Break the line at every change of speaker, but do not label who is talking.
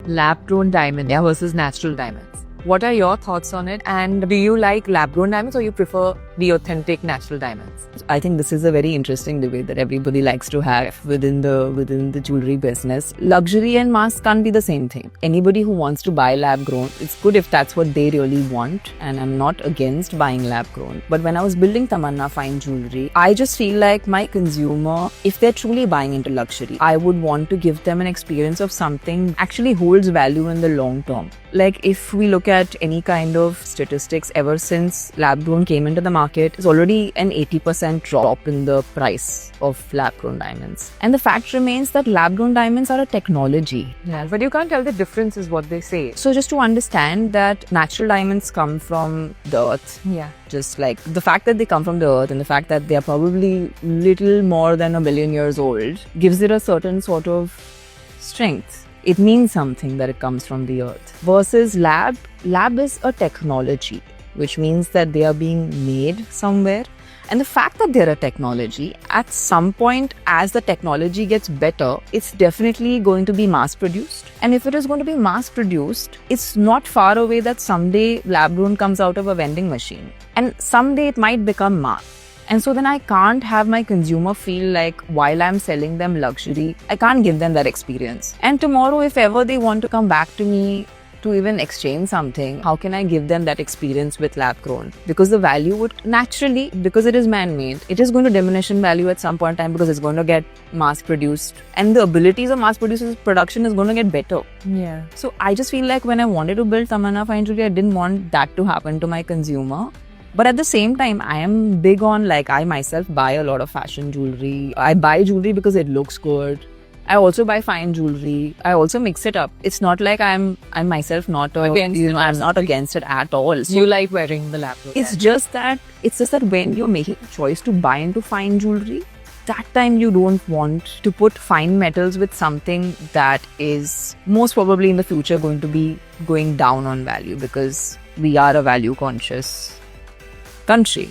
lab-grown diamond versus natural diamonds. What are your thoughts on it? And do you like lab-grown diamonds or you prefer the authentic natural diamonds?
I think this is a very interesting debate that everybody likes to have within the jewelry business. Luxury and mass can't be the same thing. Anybody who wants to buy lab grown, it's good if that's what they really want, and I'm not against buying lab grown. But when I was building Tamanna Fine Jewelry, I just feel like my consumer, if they're truly buying into luxury, I would want to give them an experience of something actually holds value in the long term. Like if we look at any kind of statistics, ever since lab grown came into the market, it's already an 80% drop in the price of lab grown diamonds. And the fact remains that lab grown diamonds are a technology.
Yeah, but you can't tell the difference is what they say.
So just to understand that natural diamonds come from the earth.
Yeah.
Just like the fact that they come from the earth and the fact that they are probably little more than 1 billion years old gives it a certain sort of strength. It means something that it comes from the earth. Versus lab is a technology, which means that they are being made somewhere. And the fact that they're a technology, at some point as the technology gets better, it's definitely going to be mass produced. And if it is going to be mass produced, it's not far away that someday lab grown comes out of a vending machine. And someday it might become mass. And so then I can't have my consumer feel like while I'm selling them luxury, I can't give them that experience. And tomorrow, if ever they want to come back to me to even exchange something, how can I give them that experience with lab grown? Because the value would naturally, because it is man-made, it is going to diminish in value at some point in time because it's going to get mass produced. And the abilities of mass production is going to get better.
Yeah.
So I just feel like when I wanted to build Tamanna Fine Jewelry, I didn't want that to happen to my consumer. But at the same time, I am big on, like, I myself buy a lot of fashion jewelry. I buy jewelry because it looks good. I also buy fine jewelry. I also mix it up. It's not like I'm myself not against, I'm not against it at all. So
you like wearing the lab grown.
It's just that when you're making a choice to buy into fine jewelry, that time you don't want to put fine metals with something that is most probably in the future going to be going down on value, because we are a value conscious country.